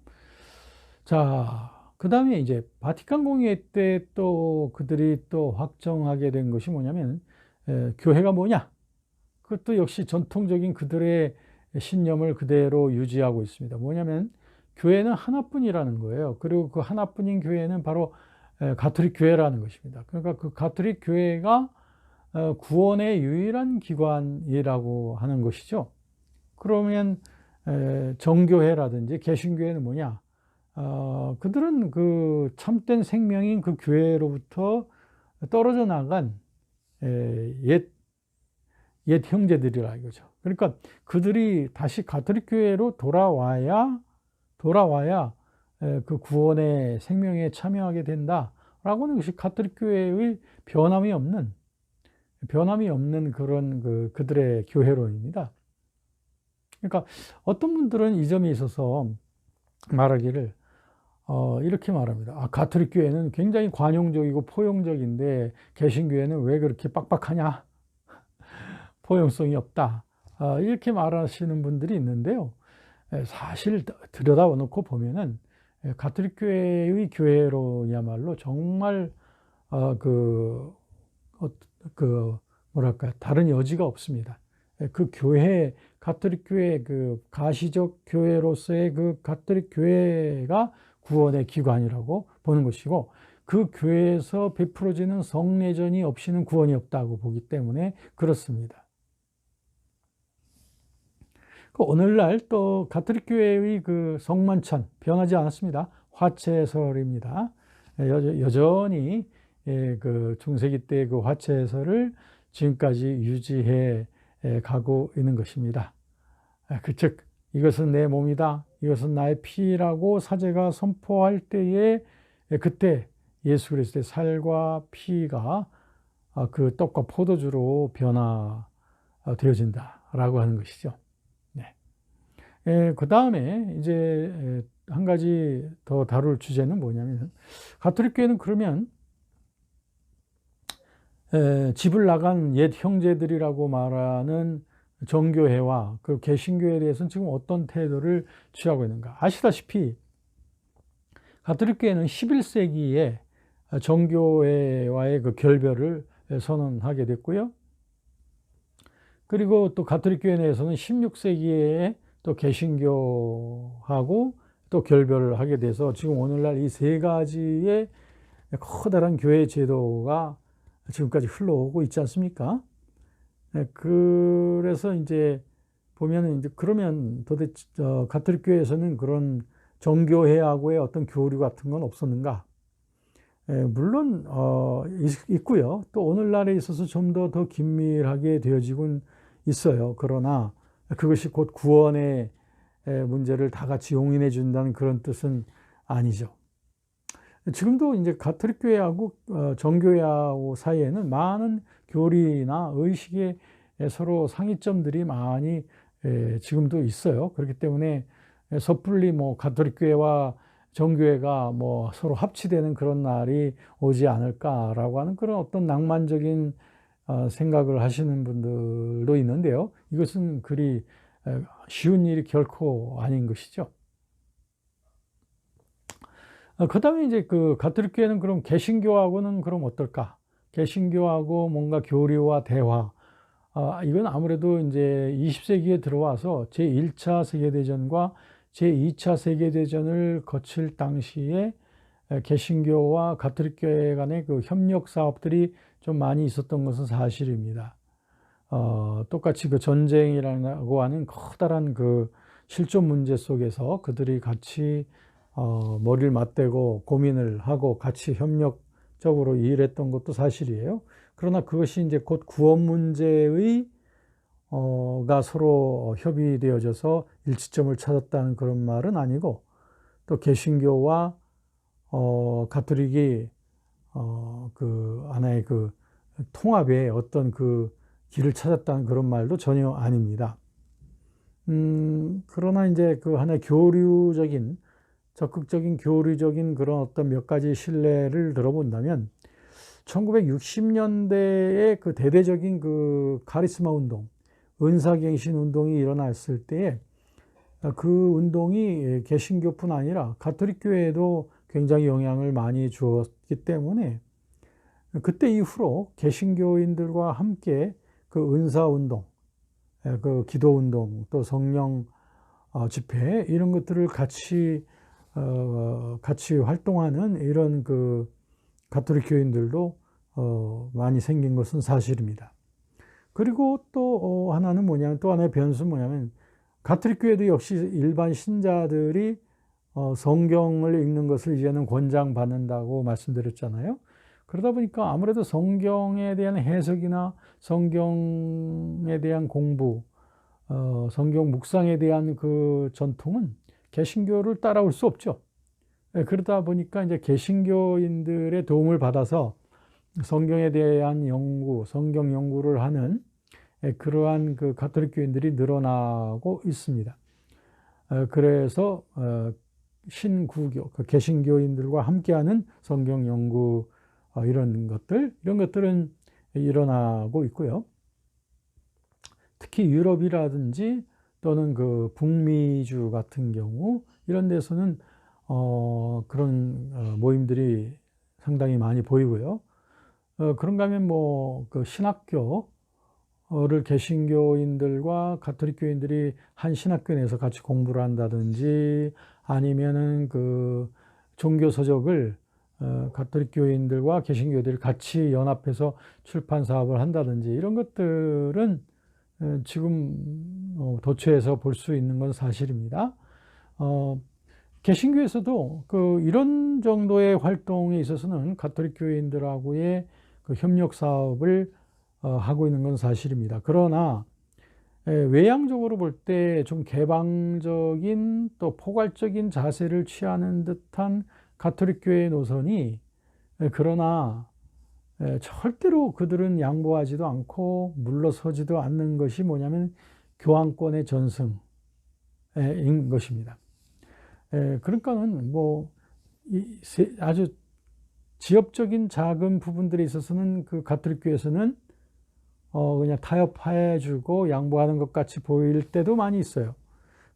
자, 그 다음에 이제 바티칸 공회 때 또 그들이 또 확정하게 된 것이 뭐냐면 교회가 뭐냐? 그것도 역시 전통적인 그들의 신념을 그대로 유지하고 있습니다. 뭐냐면 교회는 하나뿐이라는 거예요. 그리고 그 하나뿐인 교회는 바로 가톨릭 교회라는 것입니다. 그러니까 그 가톨릭 교회가 구원의 유일한 기관이라고 하는 것이죠. 그러면 정교회라든지 개신교회는 뭐냐? 그들은 그 참된 생명인 그 교회로부터 떨어져 나간 옛 형제들이라 이거죠. 그러니까 그들이 다시 가톨릭 교회로 돌아와야 그 구원의 생명에 참여하게 된다라고 하는 것이 가톨릭 교회의 변함이 없는 그런 그들의 교회론입니다. 그러니까 어떤 분들은 이 점에 있어서 말하기를 이렇게 말합니다. 가톨릭 교회는 굉장히 관용적이고 포용적인데 개신교회는 왜 그렇게 빡빡하냐? 포용성이 없다. 이렇게 말하시는 분들이 있는데요. 사실 들여다놓고 보면은 가톨릭 교회의 교회로야말로 정말 뭐랄까 다른 여지가 없습니다. 그 교회 가톨릭 교회 그 가시적 교회로서의 그 가톨릭 교회가 구원의 기관이라고 보는 것이고 그 교회에서 베풀어지는 성례전이 없이는 구원이 없다고 보기 때문에 그렇습니다. 오늘날 또 가톨릭 교회의 그 성만찬 변하지 않았습니다. 화채설입니다. 여전히 그 중세기 때 그 화채설을 지금까지 유지해 가고 있는 것입니다. 즉 이것은 내 몸이다, 이것은 나의 피라고 사제가 선포할 때에 그때 예수 그리스도의 살과 피가 그 떡과 포도주로 변화되어진다라고 하는 것이죠. 그 다음에 이제 한 가지 더 다룰 주제는 뭐냐면 가톨릭 교회는 그러면 집을 나간 옛 형제들이라고 말하는 정교회와 그 개신교회에 대해서는 지금 어떤 태도를 취하고 있는가? 아시다시피 가톨릭 교회는 11세기에 정교회와의 그 결별을 선언하게 됐고요. 그리고 또 가톨릭 교회 내에서는 16세기에 또 개신교하고 또 결별을 하게 돼서 지금 오늘날 이 세 가지의 커다란 교회 제도가 지금까지 흘러오고 있지 않습니까? 그래서 이제 보면은 이제 그러면 도대체 가톨릭 교회에서는 그런 정교회하고의 어떤 교류 같은 건 없었는가? 물론 있고요. 또 오늘날에 있어서 좀 더 긴밀하게 되어지곤 있어요. 그러나 그것이 곧 구원의 문제를 다 같이 용인해 준다는 그런 뜻은 아니죠. 지금도 이제 가톨릭 교회하고 정교회하고 사이에는 많은 교리나 의식의 서로 상이점들이 많이 지금도 있어요. 그렇기 때문에 섣불리 뭐 가톨릭 교회와 정교회가 뭐 서로 합치되는 그런 날이 오지 않을까라고 하는 그런 어떤 낭만적인 생각을 하시는 분들도 있는데요. 이것은 그리 쉬운 일이 결코 아닌 것이죠. 그다음에 이제 그 가톨릭 교회는 그럼 개신교하고는 그럼 어떨까? 개신교하고 뭔가 교류와 대화. 이건 아무래도 이제 20세기에 들어와서 제1차 세계대전과 제2차 세계대전을 거칠 당시에 개신교와 가톨릭 교회 간의 그 협력 사업들이 좀 많이 있었던 것은 사실입니다. 똑같이 그 전쟁이라고 하는 커다란 그 실존 문제 속에서 그들이 같이 머리를 맞대고 고민을 하고 같이 협력적으로 일했던 것도 사실이에요. 그러나 그것이 이제 곧 구원 문제의 가 서로 협의되어져서 일치점을 찾았다는 그런 말은 아니고, 또 개신교와 가톨릭이 그 하나의 그 통합의 어떤 그 길을 찾았다는 그런 말도 전혀 아닙니다. 그러나 이제 그 하나의 교류적인, 적극적인 교류적인 그런 어떤 몇 가지 신뢰를 들어본다면 1960년대에 그 대대적인 그 카리스마 운동, 은사갱신 운동이 일어났을 때에 그 운동이 개신교뿐 아니라 가톨릭 교회에도 굉장히 영향을 많이 주었기 때문에 그때 이후로 개신교인들과 함께 그 은사 운동, 그 기도 운동, 또 성령 집회 이런 것들을 같이 활동하는 이런 그 가톨릭 교인들도 많이 생긴 것은 사실입니다. 그리고 또 하나는 뭐냐면, 또 하나의 변수는 뭐냐면, 가톨릭 교회도 역시 일반 신자들이 성경을 읽는 것을 이제는 권장받는다고 말씀드렸잖아요. 그러다 보니까 아무래도 성경에 대한 해석이나 성경에 대한 공부, 성경 묵상에 대한 그 전통은 개신교를 따라올 수 없죠. 그러다 보니까 이제 개신교인들의 도움을 받아서 성경에 대한 연구, 성경 연구를 하는 그러한 그 가톨릭 교인들이 늘어나고 있습니다. 그래서 신구교, 그 개신교인들과 함께하는 성경 연구 이런 것들은 일어나고 있고요. 특히 유럽이라든지 또는 그 북미주 같은 경우 이런 데서는 그런 모임들이 상당히 많이 보이고요. 그런가 하면 뭐 그 신학교를 개신교인들과 가톨릭 교인들이 한 신학교 내에서 같이 공부를 한다든지, 아니면은 그 종교 서적을 가톨릭 교인들과 개신교들이 같이 연합해서 출판 사업을 한다든지, 이런 것들은 지금 도처에서 볼 수 있는 건 사실입니다. 개신교에서도 그 이런 정도의 활동에 있어서는 가톨릭 교인들하고의 그 협력 사업을 하고 있는 건 사실입니다. 그러나 외향적으로 볼 때 좀 개방적인 또 포괄적인 자세를 취하는 듯한 가톨릭 교회의 노선이, 그러나 절대로 그들은 양보하지도 않고 물러서지도 않는 것이 뭐냐면 교황권의 전승인 것입니다. 그러니까는 뭐 아주 지엽적인 작은 부분들에 있어서는 그 가톨릭 교회에서는 그냥 타협해주고 양보하는 것 같이 보일 때도 많이 있어요.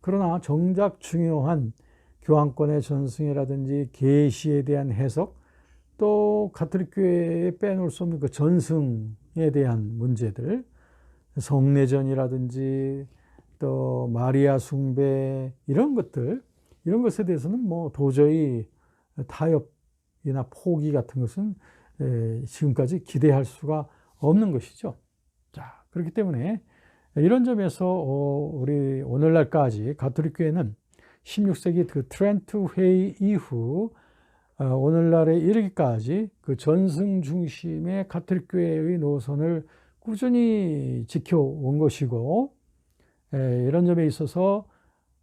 그러나 정작 중요한 교황권의 전승이라든지 계시에 대한 해석, 또 가톨릭 교회에 빼놓을 수 없는 그 전승에 대한 문제들, 성례전이라든지 또 마리아 숭배 이런 것에 대해서는 뭐 도저히 타협이나 포기 같은 것은 지금까지 기대할 수가 없는 것이죠. 자, 그렇기 때문에 이런 점에서 우리 오늘날까지 가톨릭 교회는 16세기 그 트렌트 회의 이후 오늘날에 이르기까지 그 전승 중심의 가톨릭 교회의 노선을 꾸준히 지켜온 것이고, 이런 점에 있어서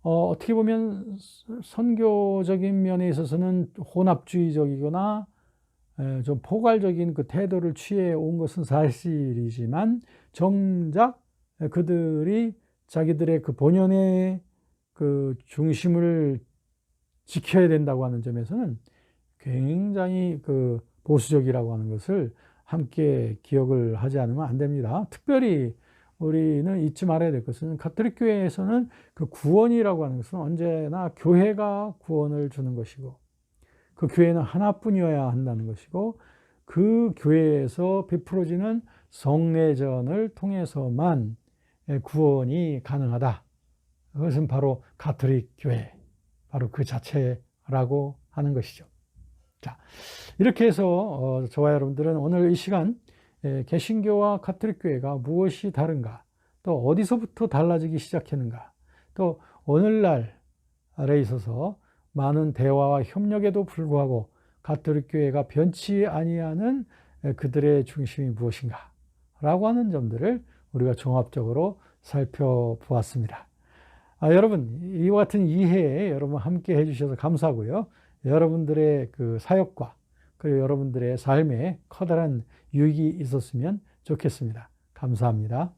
어떻게 보면 선교적인 면에 있어서는 혼합주의적이거나 좀 포괄적인 그 태도를 취해 온 것은 사실이지만, 정작 그들이 자기들의 그 본연의 그 중심을 지켜야 된다고 하는 점에서는 굉장히 그 보수적이라고 하는 것을 함께 기억을 하지 않으면 안 됩니다. 특별히 우리는 잊지 말아야 될 것은, 가톨릭 교회에서는 그 구원이라고 하는 것은 언제나 교회가 구원을 주는 것이고, 그 교회는 하나뿐이어야 한다는 것이고, 그 교회에서 베풀어지는 성례전을 통해서만 구원이 가능하다. 그것은 바로 가톨릭 교회, 바로 그 자체라고 하는 것이죠. 자, 이렇게 해서 저와 여러분들은 오늘 이 시간 개신교와 가톨릭 교회가 무엇이 다른가, 또 어디서부터 달라지기 시작했는가, 또 오늘날에 있어서 많은 대화와 협력에도 불구하고 가톨릭 교회가 변치 아니하는 그들의 중심이 무엇인가 라고 하는 점들을 우리가 종합적으로 살펴보았습니다. 여러분, 이와 같은 이해에 여러분 함께 해주셔서 감사하고요. 여러분들의 그 사역과 그리고 여러분들의 삶에 커다란 유익이 있었으면 좋겠습니다. 감사합니다.